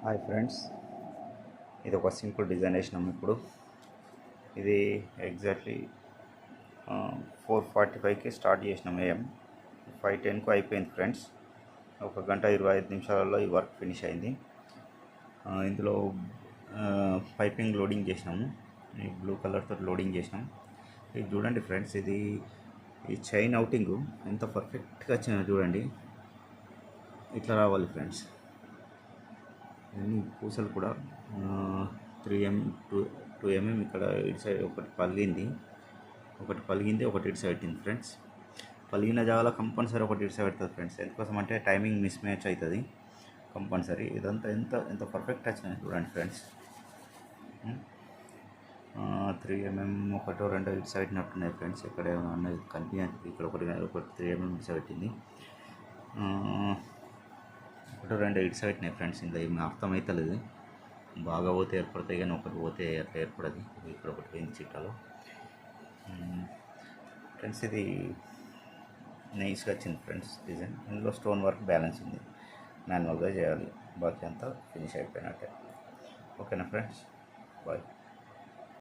Hi friends, ఇది ఒక simple design వేసినాము. ఇప్పుడు ఇది ఎగ్జాక్ట్లీ 4:45కి స్టార్ట్ చేసినాము. ఏఎం 5:10కు అయిపోయింది ఫ్రెండ్స్. 1 గంట 25 నిమిషాలలో ఈ వర్క్ ఫినిష్ అయింది. ఇందులో పైపింగ్ లోడింగ్ చేసినాము. ఈ బ్లూ కలర్తో లోడింగ్ చేసినాం. ఇది చూడండి ఫ్రెండ్స్, ఈ చైన్ అవుటింగ్ ఎంత పర్ఫెక్ట్గా వచ్చిందో చూడండి. ఇట్లా రావాలి ఫ్రెండ్స్. అన్ని పూసలు కూడా 2 mm ఇక్కడ ఇటు సైడ్ ఒకటి పలిగింది, ఒకటి ఇటు సైడ్ పెట్టింది ఫ్రెండ్స్. పలిగిన జాగాలో కంపల్సరీ ఒకటి ఇటు సైడ్ పెడుతుంది ఫ్రెండ్స్. ఎందుకోసం అంటే టైమింగ్ మిస్ మ్యాచ్ అవుతుంది కంపల్సరీ. ఇదంతా ఎంత పర్ఫెక్ట్ వచ్చింది చూడండి ఫ్రెండ్స్. 3 mm ఒకటో రెండో ఇటు సైడ్ నట్టున్నాయి ఫ్రెండ్స్. ఇక్కడ ఏమైనా అన్నది కనిపించడానికి ఇక్కడ ఒకటి 3 mm ఇటు సైడ్ పెట్టింది, ఒకటో రెండో ఇటు సైడ్ ఉన్నాయి ఫ్రెండ్స్. ఇంకా ఏమి అర్థమవుతలేదు. బాగా పోతే ఏర్పడతాయి కానీ ఒకటి పోతే అట్లా ఏర్పడదు. ఇక్కడ ఒకటి పోయింది చిట్టాలో ఫ్రెండ్స్. ఇది నైస్గా వచ్చింది ఫ్రెండ్స్ డిజైన్. ఇందులో స్టోన్ వర్క్ బ్యాలెన్స్ ఉంది, మాన్యువల్గా చేయాలి. బాకీ అంతా ఫినిష్ అయిపోయినట్టే. ఓకేనా ఫ్రెండ్స్, బాయ్.